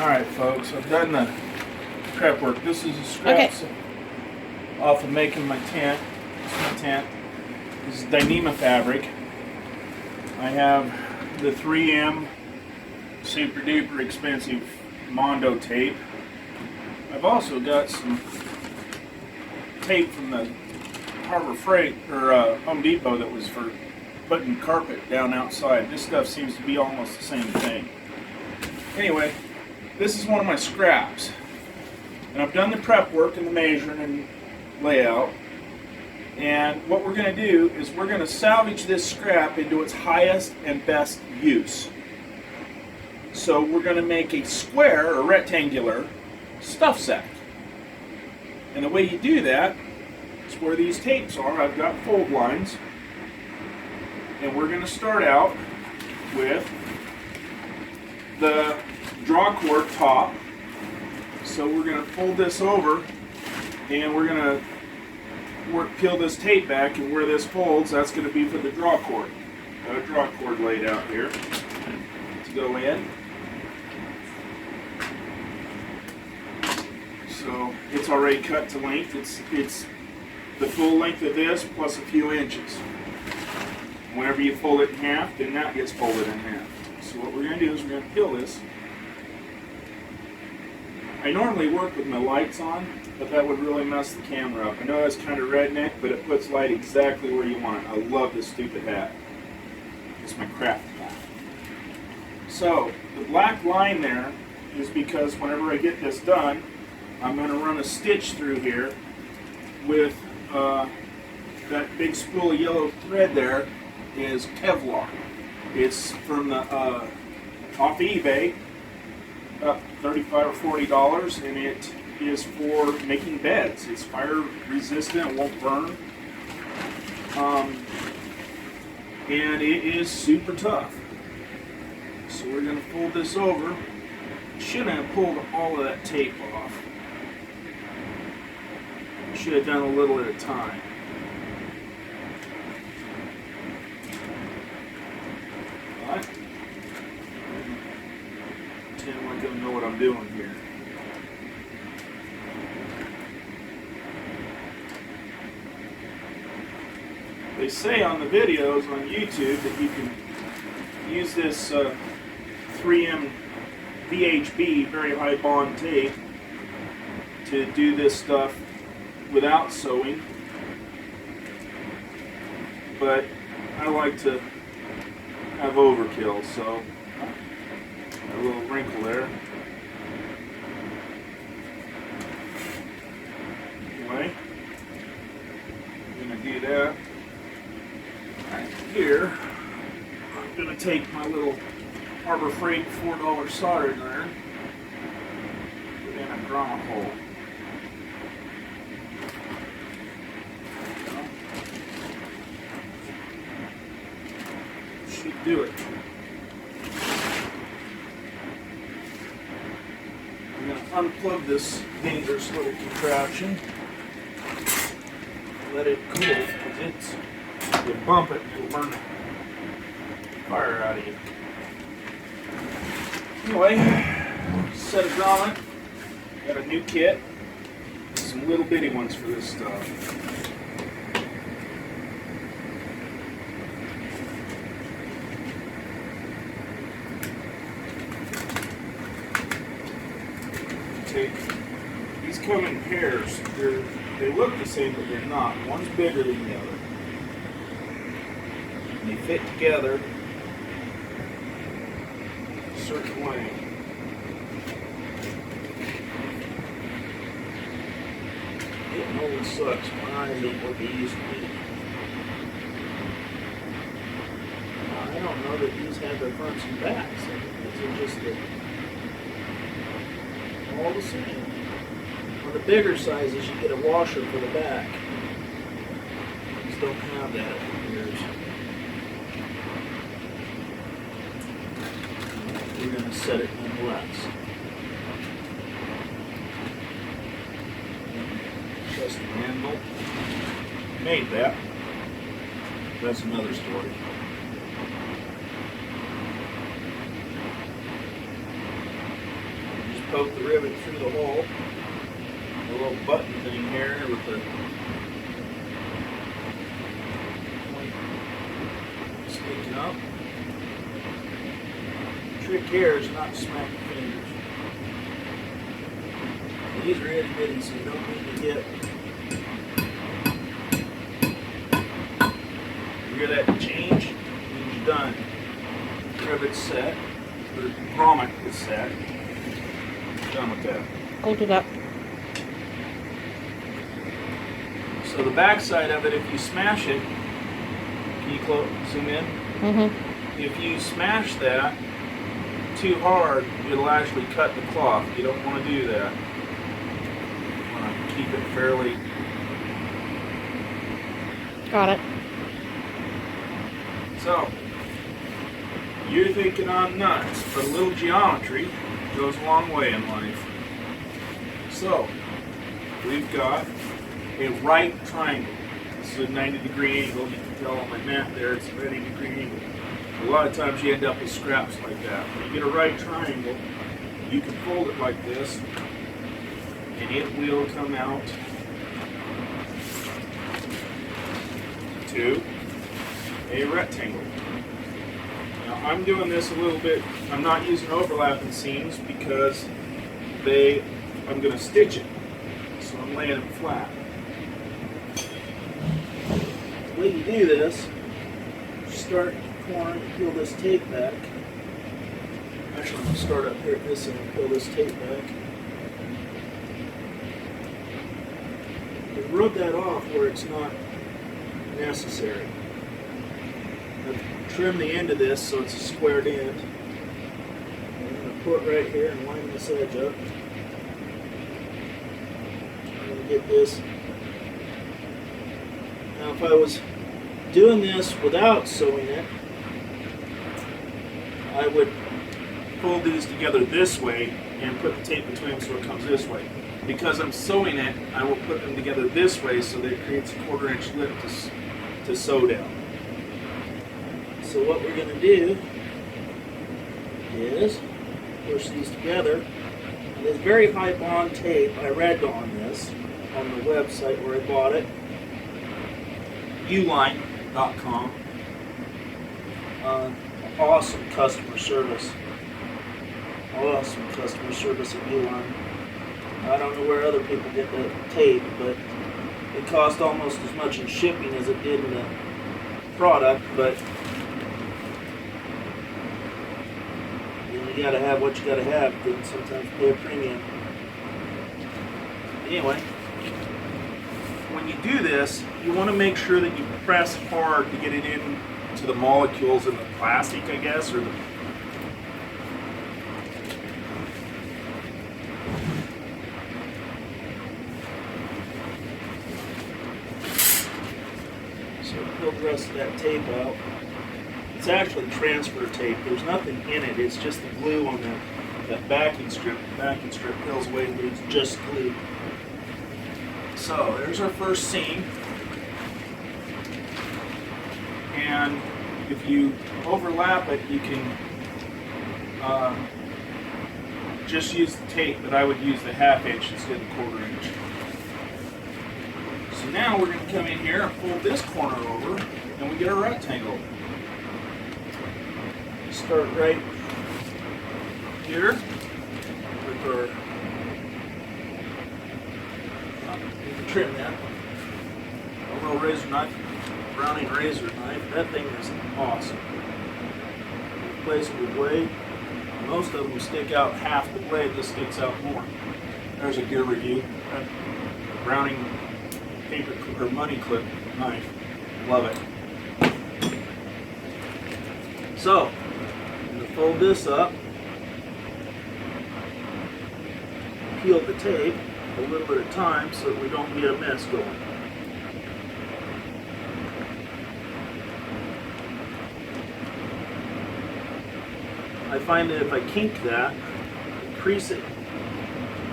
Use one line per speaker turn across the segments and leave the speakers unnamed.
Alright folks, I've done the prep work. This is a scraps off of making my tent. This is my tent. This is Dyneema fabric. I have the 3M super duper expensive Mondo tape. I've also got some tape from the Harbor Freight or Home Depot that was for putting carpet down outside. This stuff seems to be almost the same thing. Anyway, this is one of my scraps. And I've done the prep work and the measuring and layout. And what we're going to do is we're going to salvage this scrap into its highest and best use. So we're going to make a square or rectangular stuff sack. And the way you do that is where these tapes are. I've got fold lines. And we're going to start out with the draw cord top. So we're going to fold this over and we're going to peel this tape back, and where this folds, that's going to be for the draw cord. Got a draw cord laid out here to go in. So it's already cut to length. It's the full length of this plus a few inches. Whenever you fold it in half, then that gets folded in half. So what we're going to do is we're going to peel this. I normally work with my lights on, but that would really mess the camera up. I know that's kind of redneck, but it puts light exactly where you want it. I love this stupid hat. It's my craft hat. So the black line there is because whenever I get this done, I'm going to run a stitch through here with that big spool of yellow thread there is Kevlar. It's from the off eBay, about $35 or $40, and it is for making beds. It's fire resistant, it won't burn, and it is super tough. So we're going to fold this over. Should have pulled all of that tape off. Should have done a little at a time. But pretend like I don't know what I'm doing here. They say on the videos on YouTube that you can use this 3M VHB, very high bond tape, to do this stuff without sewing. But I like to have overkill, so a little wrinkle there. Anyway, I'm going to do that. Right here, I'm going to take my little Harbor Freight $4 soldering iron, put in a drama hole. Should do it. I'm going to unplug this dangerous little contraption, let it cool, because you bump it, it'll burn the fire out of you. Anyway, set of grommet. Got a new kit. Some little bitty ones for this stuff. These come in pairs. They look the same, but they're not. One's bigger than the other. And they fit together a certain way. It always sucks. My eyes don't work they used to be. I don't know that these have their fronts and backs. These are just all the same. On the bigger sizes, you get a washer for the back. These don't have that in yours. We're going to set it nonetheless. Custom handle. Made that. That's another story. poke the rivet through the hole. A little button thing here with the point sticking up. The trick here is not to smack your fingers. These are itty bitty, so you don't need to hit. You hear that change? It means you're done. Rivet's set. The grommet is set. Done with that.
Hold it up.
So the back side of it, if you smash it, can you zoom in?
Mm-hmm.
If you smash that too hard, it'll actually cut the cloth. You don't want to do that. You want to keep it fairly.
Got it.
So, you're thinking I'm nuts, but a little geometry goes a long way in life. So, we've got a right triangle. This is a 90-degree angle. You can tell on my map there it's a 90-degree angle. A lot of times you end up with scraps like that. When you get a right triangle, you can fold it like this, and it will come out to a rectangle. Now I'm doing this a little bit, I'm not using overlapping seams because I'm going to stitch it. So I'm laying it flat. The way you do this, start at the corner and peel this tape back. Actually, I'm going to start up here at this end and peel this tape back. And rub that off where it's not necessary. I've trimmed the end of this so it's a squared end. I'm going to put right here and line this edge up. I'm going to get this. Now if I was doing this without sewing it, I would fold these together this way and put the tape between them so it comes this way. Because I'm sewing it, I will put them together this way so that it creates a 1/4 inch lip to sew down. So what we're going to do is push these together. And this very high bond tape, I read on this on the website where I bought it, uline.com. Awesome customer service. Awesome customer service at Uline. I don't know where other people get the tape, but it cost almost as much in shipping as it did in the product, but you gotta have what you gotta have, then sometimes pay a premium. Anyway, when you do this, you want to make sure that you press hard to get it into the molecules in the plastic, I guess, or the peel the rest of that tape out. It's actually transfer tape. There's nothing in it. It's just the glue on that backing strip. The backing strip peels away, but it's just glue. So there's our first seam. And if you overlap it, you can just use the tape, but I would use the 1/2 inch instead of 1/4 inch. So now we're going to come in here and fold this corner over, and we get a rectangle. Start right here with our, you can trim that, a little razor knife, Browning razor knife. That thing is awesome. Replaceable blade. Most of them stick out half the blade, this sticks out more. There's a gear review. Browning paper or money clip knife. Love it. So, I'm going to fold this up, peel the tape a little bit at a time so that we don't get a mess going. I find that if I kink that, crease it,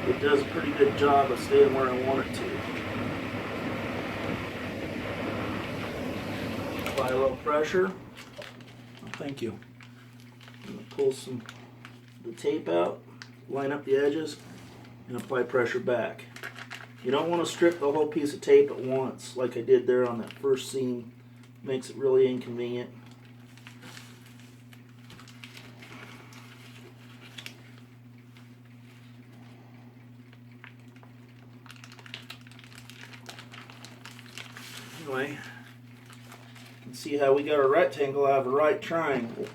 it does a pretty good job of staying where I want it to. Apply a little pressure. Oh, thank you. I'm going to pull the tape out,
line up the edges, and apply pressure back. You don't want to strip the whole piece of tape at once, like I did there on that first seam. Makes it really inconvenient. Anyway, you can see how we got a rectangle out of a right triangle.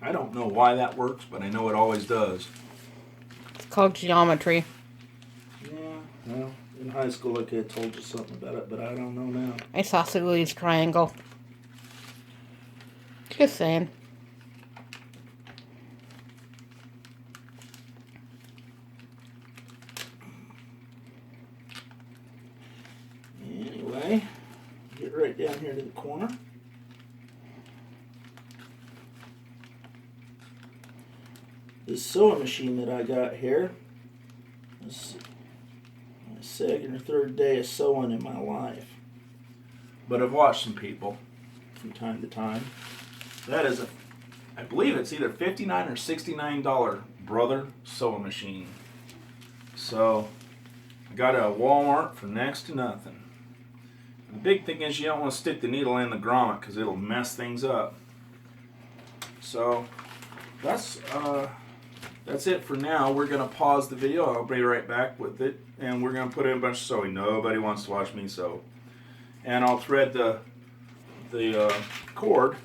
I don't know why that works, but I know it always does.
It's called geometry.
Yeah, well, in high school I could have told you something about it, but I don't know now.
Isosceles triangle. Just saying.
Anyway, get right down here to the corner. This sewing machine that I got here is my second or third day of sewing in my life.
But I've watched some people.
From time to time.
That is I believe it's either $59 or $69 Brother sewing machine. So I got it at Walmart for next to nothing. And the big thing is you don't want to stick the needle in the grommet because it'll mess things up. So that's it for now. We're gonna pause the video. I'll be right back with it, and we're gonna put in a bunch of sewing. Nobody wants to watch me sew. And I'll thread the cord,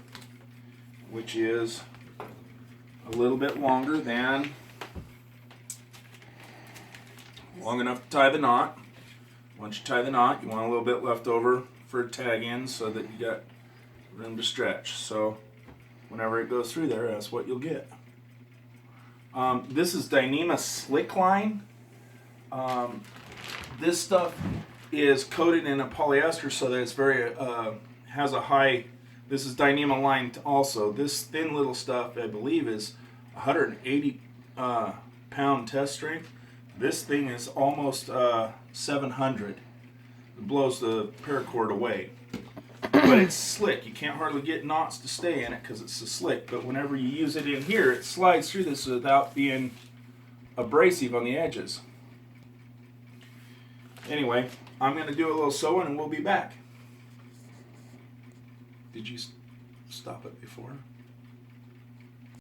which is a little bit longer than long enough to tie the knot. Once you tie the knot, you want a little bit left over for a tag in so that you got room to stretch. So whenever it goes through there, that's what you'll get. This is Dyneema Slick Line. This stuff is coated in a polyester so that it's very has a high. This is Dyneema line also. This thin little stuff I believe is 180 pound test strength. This thing is almost 700. It blows the paracord away. But it's slick. You can't hardly get knots to stay in it because it's so slick. But whenever you use it in here, it slides through this without being abrasive on the edges. Anyway, I'm going to do a little sewing and we'll be back. Did you stop it before?